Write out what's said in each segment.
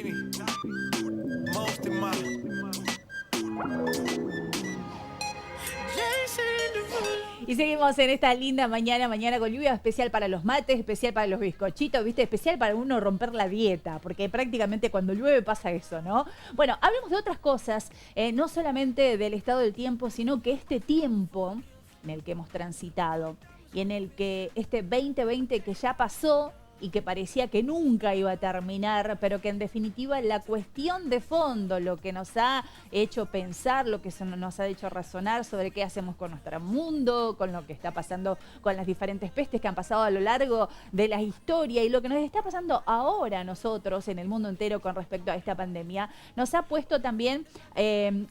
Tiny, most in my. Y seguimos en esta linda mañana con lluvia, especial para los mates, especial para los bizcochitos, ¿viste? Especial para uno romper la dieta, porque prácticamente cuando llueve pasa eso, ¿no? Bueno, hablemos de otras cosas, no solamente del estado del tiempo, sino que este tiempo en el que hemos transitado y en el que este 2020 que ya pasó y que parecía que nunca iba a terminar, pero que en definitiva la cuestión de fondo, lo que nos ha hecho pensar, lo que nos ha hecho razonar sobre qué hacemos con nuestro mundo, con lo que está pasando con las diferentes pestes que han pasado a lo largo de la historia y lo que nos está pasando ahora a nosotros en el mundo entero con respecto a esta pandemia, nos ha puesto también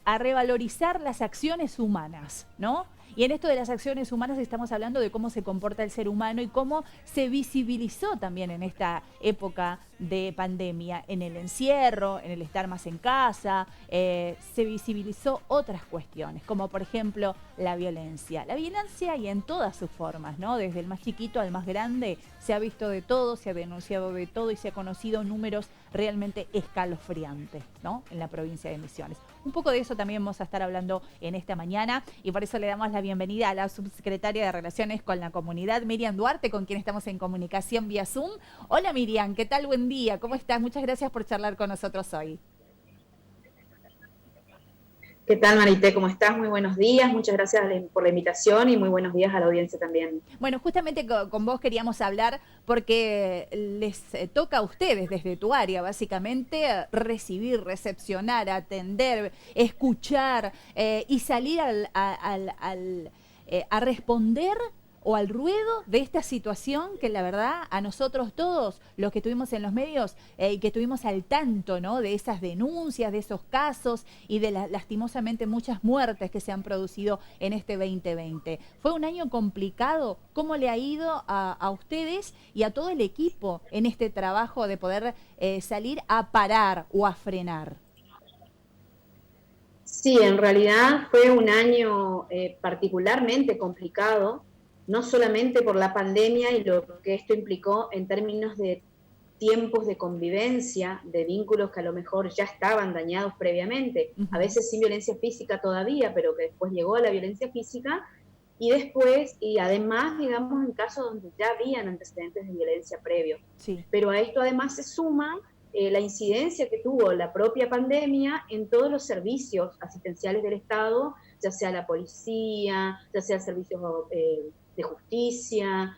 a revalorizar las acciones humanas, ¿no? Y en esto de las acciones humanas estamos hablando de cómo se comporta el ser humano y cómo se visibilizó también en esta época de pandemia, en el encierro, en el estar más en casa, se visibilizó otras cuestiones, como por ejemplo la violencia. La violencia y en todas sus formas, ¿no? Desde el más chiquito al más grande, se ha visto de todo, se ha denunciado de todo y se ha conocido números realmente escalofriantes, ¿no? En la provincia de Misiones. Un poco de eso también vamos a estar hablando en esta mañana y por eso le damos la bienvenida a la subsecretaria de Relaciones con la Comunidad, Miriam Duarte, con quien estamos en comunicación vía Zoom. Hola Miriam, ¿qué tal? Buen día, ¿cómo estás? Muchas gracias por charlar con nosotros hoy. ¿Qué tal, Marité? ¿Cómo estás? Muy buenos días. Muchas gracias por la invitación y muy buenos días a la audiencia también. Bueno, justamente con vos queríamos hablar porque les toca a ustedes desde tu área, básicamente, recibir, recepcionar, atender, escuchar y salir a responder o al ruedo de esta situación que la verdad a nosotros todos los que estuvimos en los medios y que estuvimos al tanto, ¿no? De esas denuncias, de esos casos y de lastimosamente muchas muertes que se han producido en este 2020. Fue un año complicado. ¿Cómo le ha ido a ustedes y a todo el equipo en este trabajo de poder salir a parar o a frenar? Sí, en realidad fue un año particularmente complicado, no solamente por la pandemia y lo que esto implicó en términos de tiempos de convivencia, de vínculos que a lo mejor ya estaban dañados previamente, a Uh-huh. veces sin violencia física todavía, pero que después llegó a la violencia física, y después, y además, digamos, en casos donde ya habían antecedentes de violencia previos. Sí. Pero a esto además se suma la incidencia que tuvo la propia pandemia en todos los servicios asistenciales del Estado, ya sea la policía, ya sea servicios de justicia,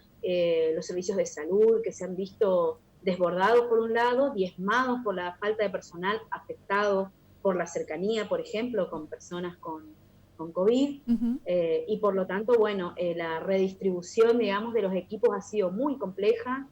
los servicios de salud, que se han visto desbordados por un lado, diezmados por la falta de personal, afectados por la cercanía, por ejemplo, con personas con COVID, Uh-huh. y por lo tanto, bueno, la redistribución, digamos, de los equipos ha sido muy compleja.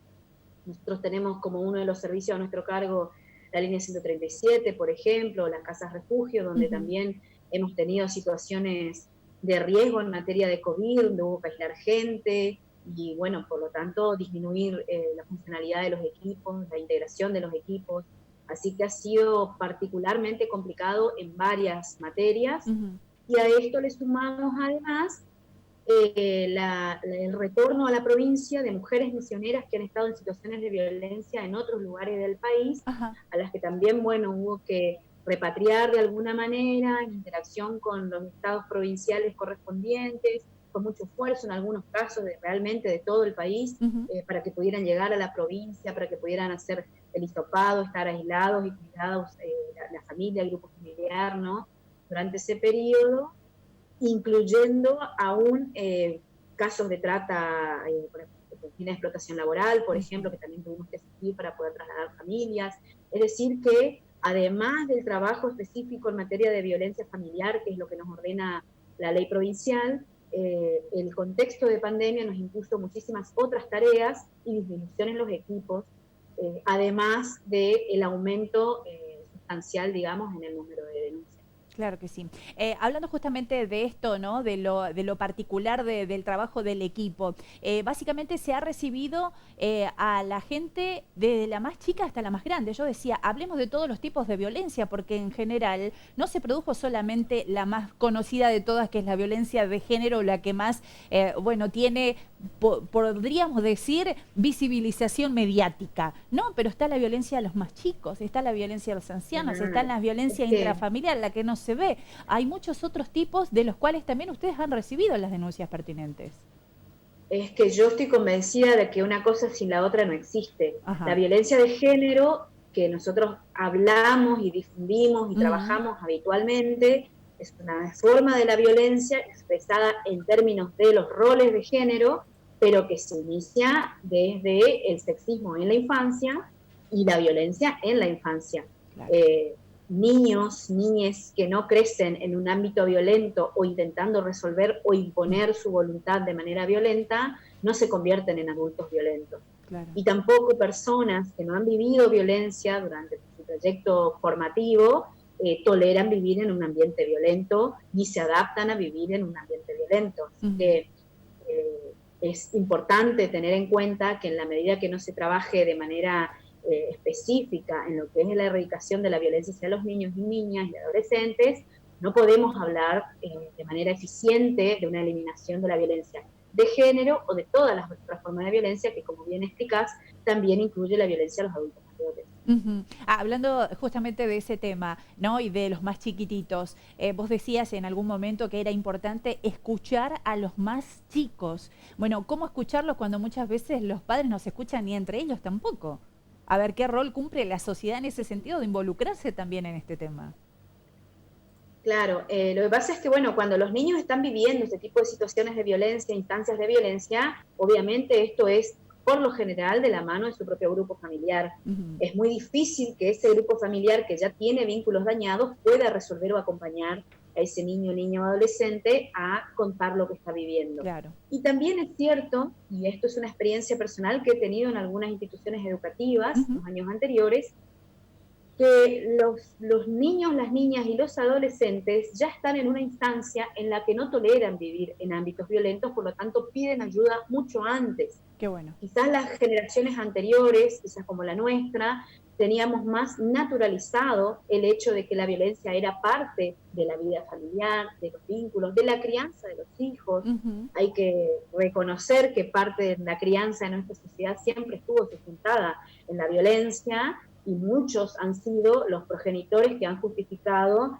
Nosotros tenemos como uno de los servicios a nuestro cargo la línea 137, por ejemplo, las casas refugio, donde Uh-huh. también hemos tenido situaciones de riesgo en materia de COVID, donde hubo que aislar gente y, bueno, por lo tanto, disminuir la funcionalidad de los equipos, la integración de los equipos. Así que ha sido particularmente complicado en varias materias. Uh-huh. Y a esto le sumamos además el retorno a la provincia de mujeres misioneras que han estado en situaciones de violencia en otros lugares del país, Ajá. a las que también, bueno, hubo que repatriar de alguna manera en interacción con los estados provinciales correspondientes, con mucho esfuerzo en algunos casos realmente de todo el país, Uh-huh. para que pudieran llegar a la provincia, para que pudieran hacer el hisopado, estar aislados y cuidados, la familia, el grupo familiar, ¿no? Durante ese periodo, incluyendo aún casos de trata con fines de explotación laboral, por ejemplo, Uh-huh. que también tuvimos que asistir para poder trasladar familias. Es decir, que además del trabajo específico en materia de violencia familiar, que es lo que nos ordena la ley provincial, el contexto de pandemia nos impuso muchísimas otras tareas y disminución en los equipos, además del aumento sustancial, digamos, en el número de denuncias. Claro que sí. Hablando justamente de esto, ¿no? De lo particular del trabajo del equipo, básicamente se ha recibido a la gente desde la más chica hasta la más grande. Yo decía, hablemos de todos los tipos de violencia, porque en general no se produjo solamente la más conocida de todas, que es la violencia de género, la que más, tiene, podríamos decir, visibilización mediática, ¿no? Pero está la violencia de los más chicos, está la violencia de los ancianos, está la violencia intrafamiliar, la que no se ve. Hay muchos otros tipos de los cuales también ustedes han recibido las denuncias pertinentes. Es que yo estoy convencida de que una cosa sin la otra no existe. Ajá. La violencia de género que nosotros hablamos y difundimos y trabajamos habitualmente es una forma de la violencia expresada en términos de los roles de género, pero que se inicia desde el sexismo en la infancia y la violencia en la infancia. Claro. Niños, niñas que no crecen en un ámbito violento o intentando resolver o imponer su voluntad de manera violenta, no se convierten en adultos violentos. Claro. Y tampoco personas que no han vivido violencia durante su trayecto formativo toleran vivir en un ambiente violento ni se adaptan a vivir en un ambiente violento. Así que es importante tener en cuenta que en la medida que no se trabaje de manera específica en lo que es la erradicación de la violencia hacia los niños y niñas y adolescentes, no podemos hablar de manera eficiente de una eliminación de la violencia de género o de todas las otras formas de violencia que, como bien explicás, también incluye la violencia a los adultos mayores. Hablando justamente de ese tema, ¿no? Y de los más chiquititos, vos decías en algún momento que era importante escuchar a los más chicos. Bueno, ¿cómo escucharlos cuando muchas veces los padres no se escuchan ni entre ellos tampoco? A ver qué rol cumple la sociedad en ese sentido de involucrarse también en este tema. Claro, lo que pasa es que, cuando los niños están viviendo este tipo de situaciones de violencia, instancias de violencia, obviamente esto es, por lo general, de la mano de su propio grupo familiar. Es muy difícil que ese grupo familiar que ya tiene vínculos dañados pueda resolver o acompañar a ese niño, niño o adolescente a contar lo que está viviendo. Claro. Y también es cierto, y esto es una experiencia personal que he tenido en algunas instituciones educativas en los años anteriores, que los niños, las niñas y los adolescentes ya están en una instancia en la que no toleran vivir en ámbitos violentos, por lo tanto piden ayuda mucho antes. Qué bueno. Quizás las generaciones anteriores, quizás como la nuestra, teníamos más naturalizado el hecho de que la violencia era parte de la vida familiar, de los vínculos, de la crianza de los hijos. Hay que reconocer que parte de la crianza de nuestra sociedad siempre estuvo sustentada en la violencia, y muchos han sido los progenitores que han justificado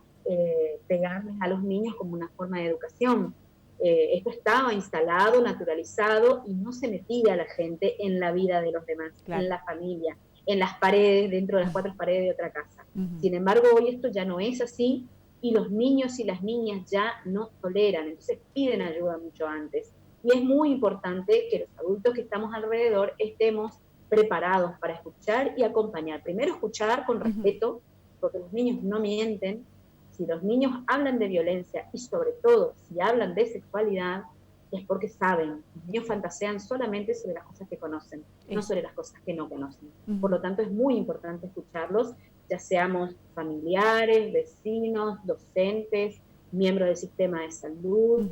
pegarles a los niños como una forma de educación. Esto estaba instalado, naturalizado, y no se metía a la gente en la vida de los demás, en la familia, en las paredes, dentro de las cuatro paredes de otra casa. Sin embargo, hoy esto ya no es así, y los niños y las niñas ya no toleran, entonces piden ayuda mucho antes. Y es muy importante que los adultos que estamos alrededor estemos preparados para escuchar y acompañar. Primero, escuchar con respeto, porque los niños no mienten. Si los niños hablan de violencia y sobre todo si hablan de sexualidad, es porque saben. Los niños fantasean solamente sobre las cosas que conocen, no sobre las cosas que no conocen. Por lo tanto, es muy importante escucharlos, ya seamos familiares, vecinos, docentes, miembros del sistema de salud,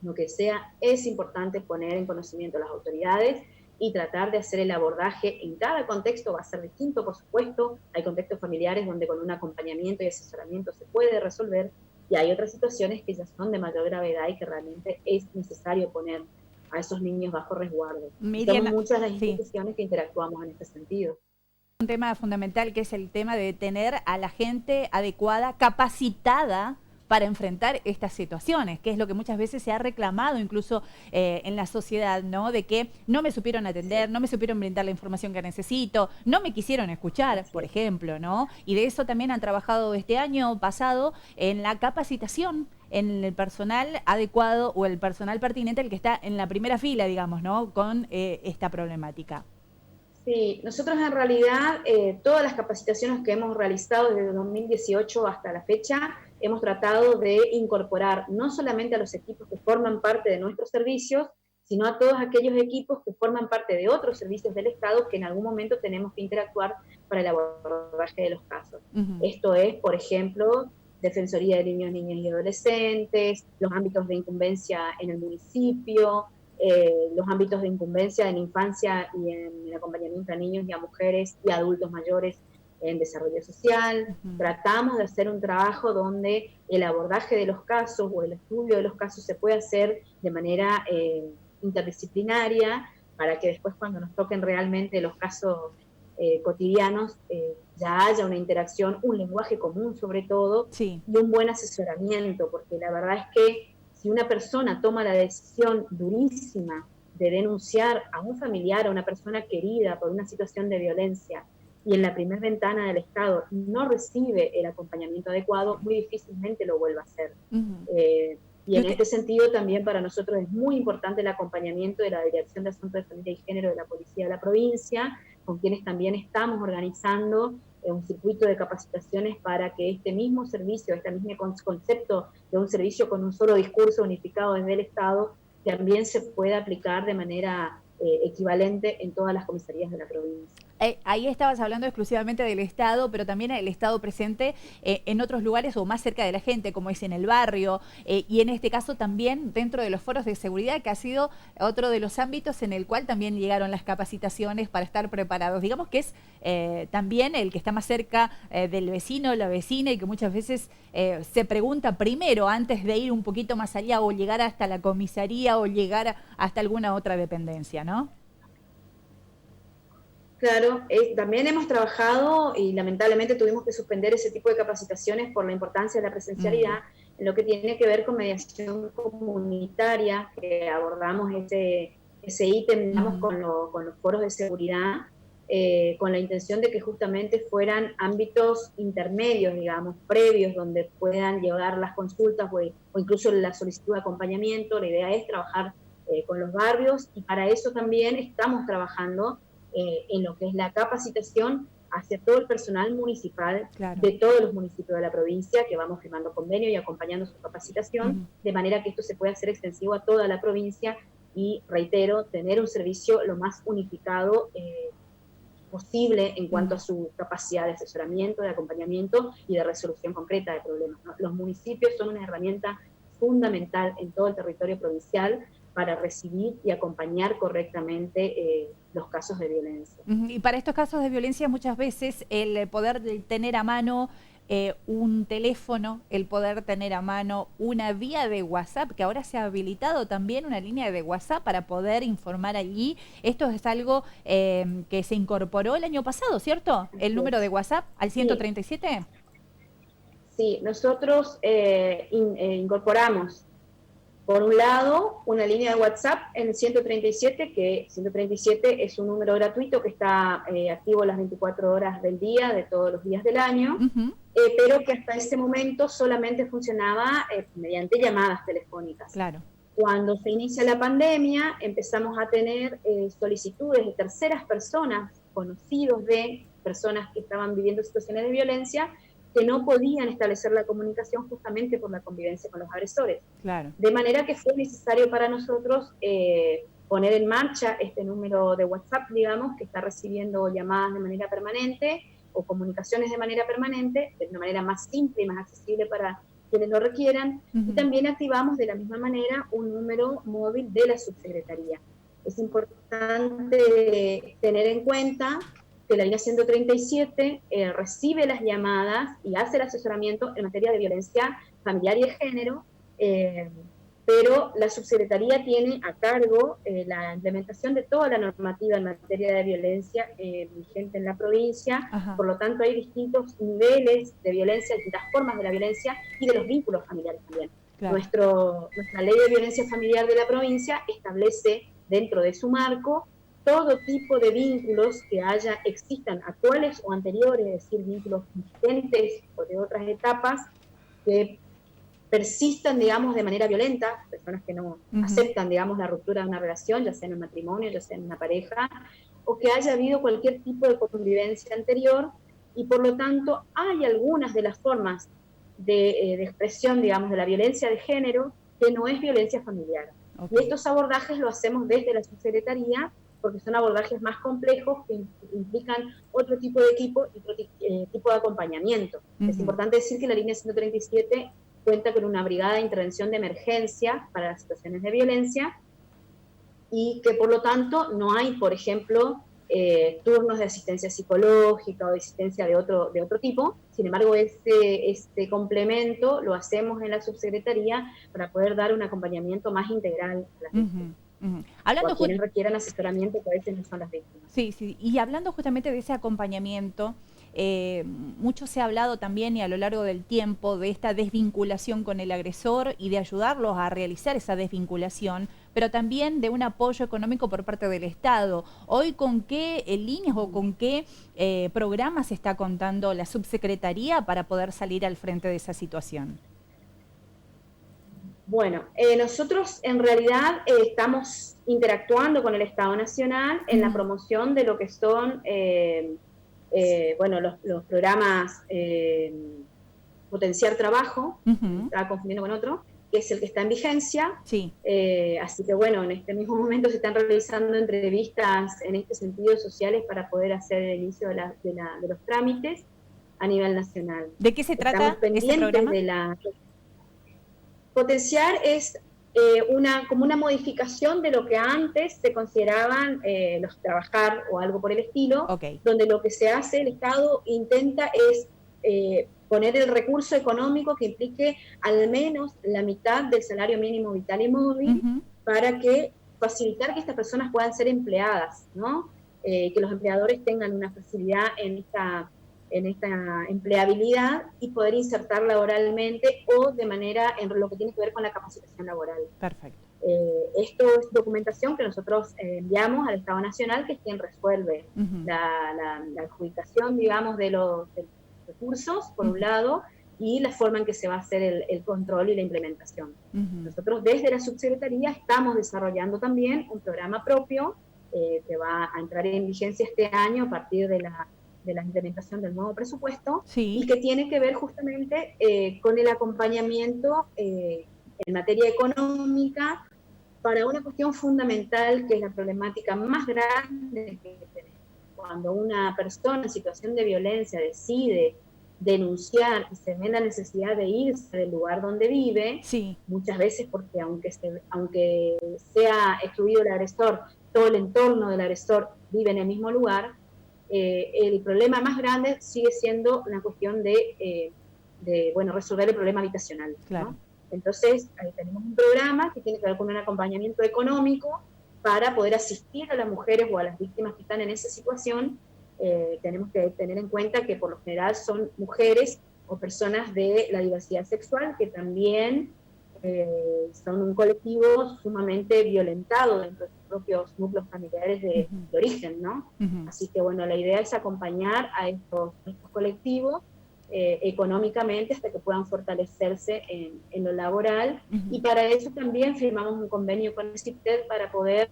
lo que sea. Es importante poner en conocimiento a las autoridades y tratar de hacer el abordaje. En cada contexto va a ser distinto, por supuesto. Hay contextos familiares donde con un acompañamiento y asesoramiento se puede resolver, y hay otras situaciones que ya son de mayor gravedad y que realmente es necesario poner a esos niños bajo resguardo. Somos muchas las instituciones que interactuamos en este sentido. Un tema fundamental que es el tema de tener a la gente adecuada, capacitada para enfrentar estas situaciones, que es lo que muchas veces se ha reclamado incluso en la sociedad, ¿no? De que no me supieron atender, no me supieron brindar la información que necesito, no me quisieron escuchar, por ejemplo, ¿no? Y de eso también han trabajado este año pasado en la capacitación, en el personal adecuado o el personal pertinente, el que está en la primera fila, digamos, ¿no? Con esta problemática. Sí, nosotros en realidad todas las capacitaciones que hemos realizado desde 2018 hasta la fecha, hemos tratado de incorporar no solamente a los equipos que forman parte de nuestros servicios, sino a todos aquellos equipos que forman parte de otros servicios del Estado que en algún momento tenemos que interactuar para el abordaje de los casos. Esto es, por ejemplo, Defensoría de Niños, Niñas y Adolescentes, los ámbitos de incumbencia en el municipio, los ámbitos de incumbencia en infancia y en el acompañamiento a niños y a mujeres y a adultos mayores en desarrollo social. Tratamos de hacer un trabajo donde el abordaje de los casos o el estudio de los casos se puede hacer de manera interdisciplinaria, para que después, cuando nos toquen realmente los casos cotidianos, ya haya una interacción, un lenguaje común sobre todo, Sí. y un buen asesoramiento, porque la verdad es que si una persona toma la decisión durísima de denunciar a un familiar, a una persona querida por una situación de violencia, y en la primera ventana del Estado no recibe el acompañamiento adecuado, muy difícilmente lo vuelva a hacer. Y en este sentido también para nosotros es muy importante el acompañamiento de la Dirección de Asuntos de Familia y Género de la Policía de la provincia, con quienes también estamos organizando un circuito de capacitaciones para que este mismo servicio, este mismo concepto de un servicio con un solo discurso unificado desde el Estado, también se pueda aplicar de manera equivalente en todas las comisarías de la provincia. Ahí estabas hablando exclusivamente del Estado, pero también el Estado presente en otros lugares o más cerca de la gente, como es en el barrio, y en este caso también dentro de los foros de seguridad, que ha sido otro de los ámbitos en el cual también llegaron las capacitaciones para estar preparados. Digamos que es también el que está más cerca del vecino, la vecina, y que muchas veces se pregunta primero antes de ir un poquito más allá o llegar hasta la comisaría o llegar hasta alguna otra dependencia, ¿no? Claro, también hemos trabajado y lamentablemente tuvimos que suspender ese tipo de capacitaciones por la importancia de la presencialidad en lo que tiene que ver con mediación comunitaria, que abordamos ese ítem, digamos, con los foros de seguridad, con la intención de que justamente fueran ámbitos intermedios, digamos, previos, donde puedan llegar las consultas o incluso la solicitud de acompañamiento. La idea es trabajar con los barrios, y para eso también estamos trabajando en lo que es la capacitación hacia todo el personal municipal de todos los municipios de la provincia, que vamos firmando convenio y acompañando su capacitación, de manera que esto se pueda hacer extensivo a toda la provincia y, reitero, tener un servicio lo más unificado posible en cuanto a su capacidad de asesoramiento, de acompañamiento y de resolución concreta de problemas, ¿no? Los municipios son una herramienta fundamental en todo el territorio provincial para recibir y acompañar correctamente los casos de violencia. Y para estos casos de violencia muchas veces el poder tener a mano un teléfono, el poder tener a mano una vía de WhatsApp, que ahora se ha habilitado también una línea de WhatsApp para poder informar allí. Esto es algo que se incorporó el año pasado, ¿cierto? El número de WhatsApp al 137. Sí, nosotros incorporamos, por un lado, una línea de WhatsApp en el 137, que 137 es un número gratuito que está activo las 24 horas del día, de todos los días del año, pero que hasta ese momento solamente funcionaba mediante llamadas telefónicas. Claro. Cuando se inicia la pandemia, empezamos a tener solicitudes de terceras personas, conocidos de personas que estaban viviendo situaciones de violencia, que no podían establecer la comunicación justamente por la convivencia con los agresores. Claro. De manera que fue necesario para nosotros poner en marcha este número de WhatsApp, digamos, que está recibiendo llamadas de manera permanente o comunicaciones de manera permanente, de una manera más simple y más accesible para quienes lo requieran, y también activamos de la misma manera un número móvil de la subsecretaría. Es importante tener en cuenta que la línea 137 recibe las llamadas y hace el asesoramiento en materia de violencia familiar y de género, pero la subsecretaría tiene a cargo la implementación de toda la normativa en materia de violencia vigente en la provincia. Por lo tanto hay distintos niveles de violencia, distintas formas de la violencia y de los vínculos familiares también. Claro. Nuestra ley de violencia familiar de la provincia establece dentro de su marco todo tipo de vínculos que existan actuales o anteriores, es decir, vínculos vigentes o de otras etapas que persistan, digamos, de manera violenta, personas que no aceptan, digamos, la ruptura de una relación, ya sea en un matrimonio, ya sea en una pareja, o que haya habido cualquier tipo de convivencia anterior, y por lo tanto hay algunas de las formas de expresión, digamos, de la violencia de género que no es violencia familiar. Y estos abordajes lo hacemos desde la subsecretaría porque son abordajes más complejos que implican otro tipo de equipo y otro tipo de acompañamiento. Es importante decir que la línea 137 cuenta con una brigada de intervención de emergencia para las situaciones de violencia y que por lo tanto no hay, por ejemplo, turnos de asistencia psicológica o de asistencia de otro tipo. Sin embargo, este complemento lo hacemos en la subsecretaría para poder dar un acompañamiento más integral a las víctimas. O Hablando a quienes requieran asesoramiento, que a veces no son las víctimas. Sí, sí, y hablando justamente de ese acompañamiento, mucho se ha hablado también y a lo largo del tiempo de esta desvinculación con el agresor y de ayudarlos a realizar esa desvinculación, pero también de un apoyo económico por parte del Estado. Hoy, ¿con qué líneas o con qué programas está contando la subsecretaría para poder salir al frente de esa situación? Bueno, nosotros en realidad estamos interactuando con el Estado Nacional en la promoción de lo que son los programas Potenciar Trabajo, estaba confundiendo con otro, que es el que está en vigencia. Sí. Así que bueno, en este mismo momento se están realizando entrevistas en este sentido sociales para poder hacer el inicio de los trámites a nivel nacional. ¿De qué se trata Estamos pendientes ese programa? Potenciar es como una modificación de lo que antes se consideraban los trabajar o algo por el estilo, donde lo que se hace, el Estado intenta es poner el recurso económico que implique al menos la mitad del salario mínimo vital y móvil para facilitar que estas personas puedan ser empleadas, ¿no? Que los empleadores tengan una facilidad en esta empleabilidad y poder insertar laboralmente o de manera en lo que tiene que ver con la capacitación laboral. Perfecto. Esto es documentación que nosotros enviamos al Estado Nacional, que es quien resuelve la adjudicación, digamos, de los recursos, por un lado, y la forma en que se va a hacer el control y la implementación. Nosotros desde la subsecretaría estamos desarrollando también un programa propio que va a entrar en vigencia este año a partir de la implementación del nuevo presupuesto, y que tiene que ver justamente con el acompañamiento en materia económica para una cuestión fundamental que es la problemática más grande que tenemos. Cuando una persona en situación de violencia decide denunciar y se ve la necesidad de irse del lugar donde vive, muchas veces porque aunque sea excluido el agresor, todo el entorno del agresor vive en el mismo lugar, el problema más grande sigue siendo una cuestión de resolver el problema habitacional, claro, ¿no? Entonces, ahí tenemos un programa que tiene que ver con un acompañamiento económico para poder asistir a las mujeres o a las víctimas que están en esa situación. Tenemos que tener en cuenta que por lo general son mujeres o personas de la diversidad sexual que también son un colectivo sumamente violentado dentro de sus propios núcleos familiares de origen, ¿no? Así que bueno, la idea es acompañar a estos colectivos económicamente hasta que puedan fortalecerse en lo laboral, y para eso también firmamos un convenio con el CIPTED para poder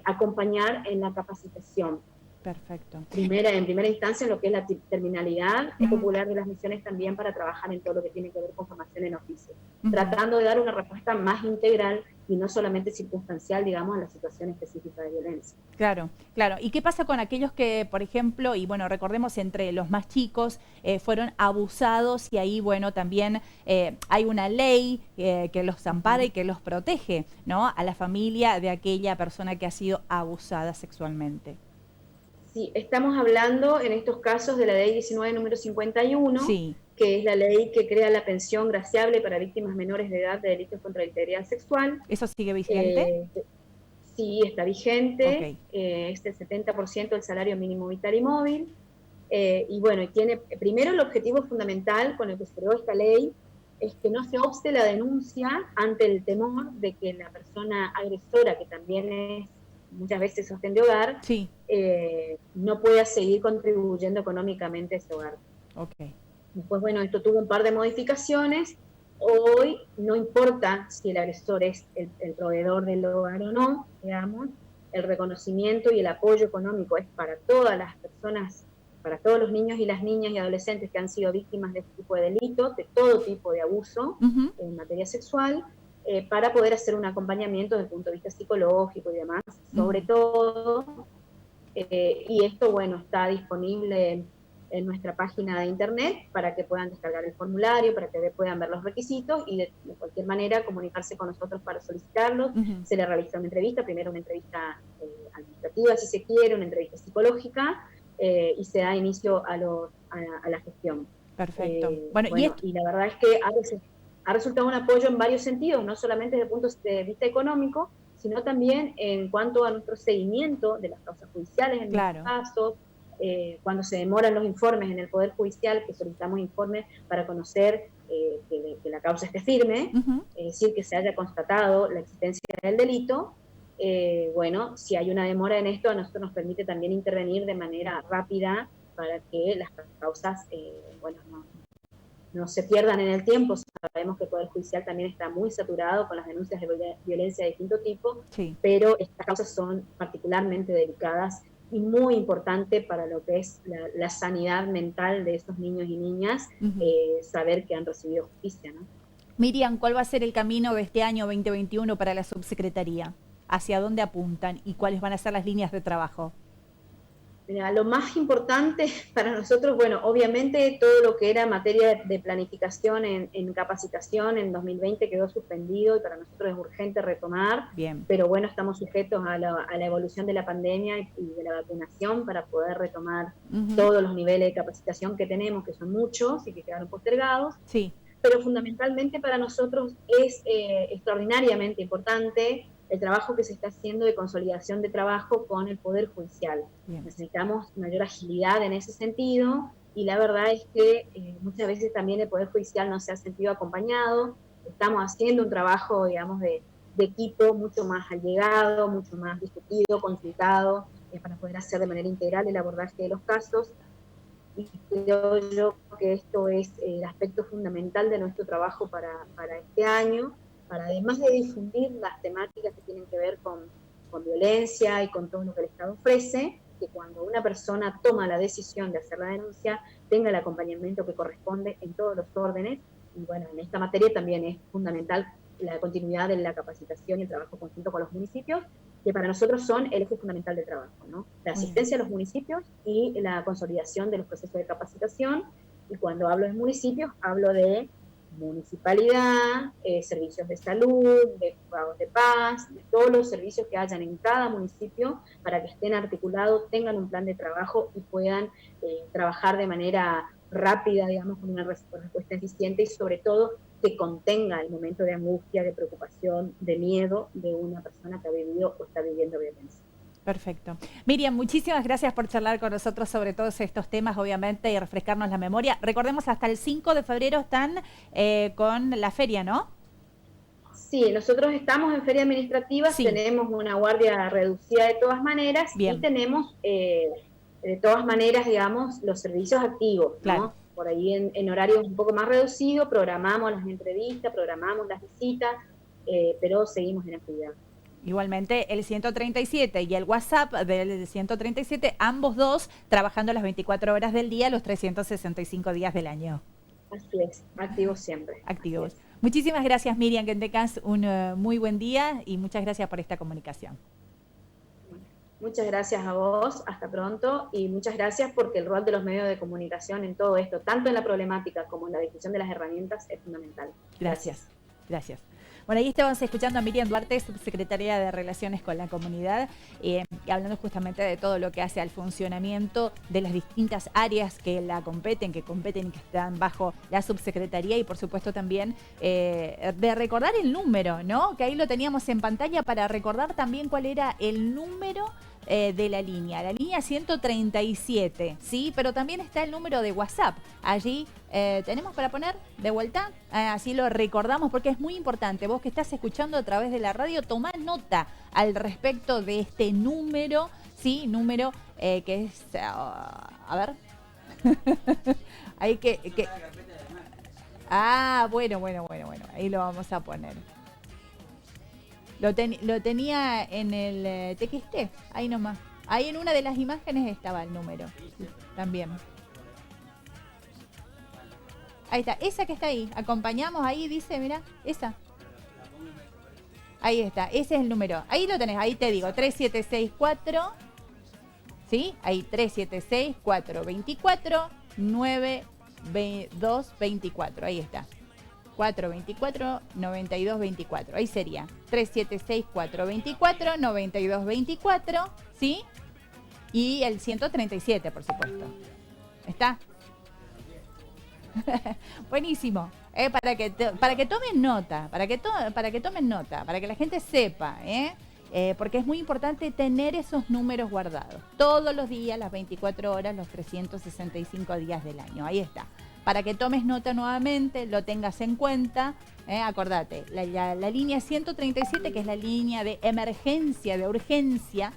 acompañar en la capacitación. Perfecto. En primera instancia en lo que es la terminalidad popular de las misiones, también para trabajar en todo lo que tiene que ver con formación en oficio, tratando de dar una respuesta más integral y no solamente circunstancial, digamos, a la situación específica de violencia. Claro, claro. ¿Y qué pasa con aquellos que, por ejemplo, y bueno, recordemos entre los más chicos, fueron abusados y ahí, bueno, también hay una ley que los ampara y que los protege, ¿no? A la familia de aquella persona que ha sido abusada sexualmente. Sí, estamos hablando en estos casos de la ley 19 número 51, que es la ley que crea la pensión graciable para víctimas menores de edad de delitos contra la integridad sexual. ¿Eso sigue vigente? Sí, está vigente, es el 70% del salario mínimo vital y móvil, y bueno, tiene primero el objetivo fundamental con el que se creó esta ley, es que no se obste la denuncia ante el temor de que la persona agresora, que también es muchas veces sostén de hogar, no pueda seguir contribuyendo económicamente a ese hogar. Después, bueno, esto tuvo un par de modificaciones. Hoy no importa si el agresor es el proveedor del hogar o no, digamos, el reconocimiento y el apoyo económico es para todas las personas, para todos los niños y las niñas y adolescentes que han sido víctimas de este tipo de delitos, de todo tipo de abuso en materia sexual. para poder hacer un acompañamiento desde el punto de vista psicológico y demás, sobre todo. Y esto, bueno, está disponible en nuestra página de internet para que puedan descargar el formulario, para que puedan ver los requisitos y de cualquier manera comunicarse con nosotros para solicitarlos. Se le realiza una entrevista, primero una entrevista administrativa, si se quiere, una entrevista psicológica, y se da inicio a la gestión. Perfecto. Y la verdad es que ha resultado un apoyo en varios sentidos, no solamente desde el punto de vista económico, sino también en cuanto a nuestro seguimiento de las causas judiciales en los casos, cuando se demoran los informes en el Poder Judicial, que solicitamos informes para conocer que la causa esté firme, es decir, que se haya constatado la existencia del delito. Bueno, si hay una demora en esto, a nosotros nos permite también intervenir de manera rápida para que las causas, no se pierdan en el tiempo. Sabemos que el Poder Judicial también está muy saturado con las denuncias de violencia de distinto tipo, pero estas causas son particularmente delicadas y muy importante para lo que es la sanidad mental de estos niños y niñas, saber que han recibido justicia, ¿no? Miriam, ¿cuál va a ser el camino de este año 2021 para la subsecretaría? ¿Hacia dónde apuntan y cuáles van a ser las líneas de trabajo? Mira, lo más importante para nosotros, bueno, obviamente todo lo que era materia de planificación en capacitación en 2020 quedó suspendido y para nosotros es urgente retomar. Bien. Pero bueno, estamos sujetos a la evolución de la pandemia y de la vacunación para poder retomar todos los niveles de capacitación que tenemos, que son muchos y que quedaron postergados. Sí. Pero fundamentalmente para nosotros es extraordinariamente importante el trabajo que se está haciendo de consolidación de trabajo con el Poder Judicial. Bien. Necesitamos mayor agilidad en ese sentido, y la verdad es que muchas veces también el Poder Judicial no se ha sentido acompañado. Estamos haciendo un trabajo, digamos, de equipo mucho más allegado, mucho más discutido, consultado, para poder hacer de manera integral el abordaje de los casos. Y creo yo que esto es el aspecto fundamental de nuestro trabajo para este año, para además de difundir las temáticas que tienen que ver con violencia y con todo lo que el Estado ofrece, que cuando una persona toma la decisión de hacer la denuncia, tenga el acompañamiento que corresponde en todos los órdenes. Y bueno, en esta materia también es fundamental la continuidad de la capacitación y el trabajo conjunto con los municipios, que para nosotros son el eje fundamental del trabajo, ¿no? La asistencia a los municipios y la consolidación de los procesos de capacitación. Y cuando hablo de municipios, hablo de municipalidad, servicios de salud, de juzgados de paz, de todos los servicios que hayan en cada municipio para que estén articulados, tengan un plan de trabajo y puedan trabajar de manera rápida, digamos, con una respuesta eficiente y sobre todo que contenga el momento de angustia, de preocupación, de miedo de una persona que ha vivido o está viviendo violencia. Perfecto. Miriam, muchísimas gracias por charlar con nosotros sobre todos estos temas, obviamente, y refrescarnos la memoria. Recordemos, hasta el 5 de febrero están con la feria, ¿no? Sí, nosotros estamos en feria administrativa, tenemos una guardia reducida de todas maneras. Bien. Y tenemos, de todas maneras, digamos, los servicios activos, ¿no? Claro. Por ahí en horarios un poco más reducidos, programamos las entrevistas, programamos las visitas, pero seguimos en actividad. Igualmente el 137 y el WhatsApp del 137, ambos dos trabajando las 24 horas del día, los 365 días del año. Así es, activos siempre. Activos. Muchísimas gracias, Miriam, que tengas un muy buen día y muchas gracias por esta comunicación. Muchas gracias a vos, hasta pronto, y muchas gracias porque el rol de los medios de comunicación en todo esto, tanto en la problemática como en la difusión de las herramientas, es fundamental. Gracias. Gracias. Bueno, ahí estábamos escuchando a Miriam Duarte, subsecretaria de Relaciones con la Comunidad, hablando justamente de todo lo que hace al funcionamiento de las distintas áreas que la competen y que están bajo la subsecretaría, y por supuesto también de recordar el número, ¿no? Que ahí lo teníamos en pantalla para recordar también cuál era el número de la línea 137, ¿sí? Pero también está el número de WhatsApp. Allí tenemos para poner de vuelta, así lo recordamos porque es muy importante. Vos que estás escuchando a través de la radio, tomá nota al respecto de este número, ¿sí? Número que es, a ver, hay que... bueno, ahí lo vamos a poner. Lo tenía en el TXT, ahí nomás. Ahí en una de las imágenes estaba el número, sí, también. Ahí está, esa que está ahí. Acompañamos ahí, dice, mira, esa. Ahí está, ese es el número. Ahí lo tenés, ahí te digo, 3764, ¿sí? Ahí 3764-424-9224, ahí está. 424-9224, ahí sería 3764-424-9224, ¿sí? Y el 137, por supuesto. ¿Está? Buenísimo. Para que tomen nota, para que tomen nota, para que la gente sepa, porque es muy importante tener esos números guardados todos los días, las 24 horas, los 365 días del año. Ahí está. Para que tomes nota nuevamente, lo tengas en cuenta. Acordate, la línea 137, que es la línea de emergencia, de urgencia,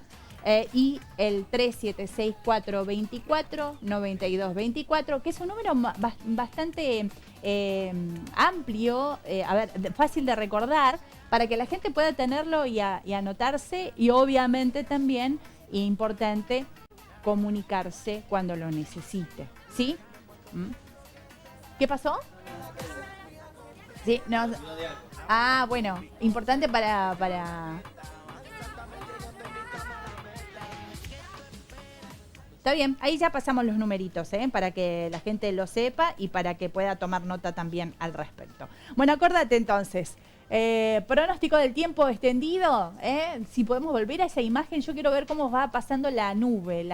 y el 3764-24-9224, que es un número bastante amplio, fácil de recordar, para que la gente pueda tenerlo y anotarse, y obviamente también importante comunicarse cuando lo necesite, ¿sí? ¿Qué pasó? Sí, no. Ah, bueno, importante para... Está bien, ahí ya pasamos los numeritos, para que la gente lo sepa y para que pueda tomar nota también al respecto. Bueno, acuérdate entonces, pronóstico del tiempo extendido, si podemos volver a esa imagen, yo quiero ver cómo va pasando las nubes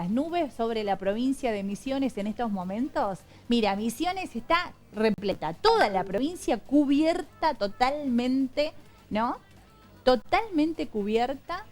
sobre la provincia de Misiones en estos momentos. Mira, Misiones está repleta, toda la provincia cubierta totalmente, ¿no? Totalmente cubierta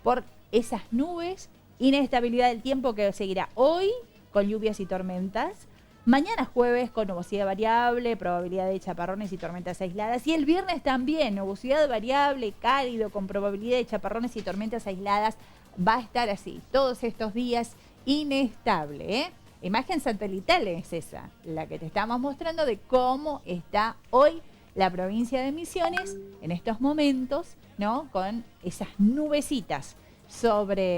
por esas nubes. Inestabilidad del tiempo que seguirá hoy con lluvias y tormentas. Mañana jueves con nubosidad variable, probabilidad de chaparrones y tormentas aisladas. Y el viernes también, nubosidad variable, cálido, con probabilidad de chaparrones y tormentas aisladas. Va a estar así, todos estos días inestable. Imagen satelital es esa, la que te estamos mostrando de cómo está hoy la provincia de Misiones en estos momentos, ¿no? Con esas nubecitas sobre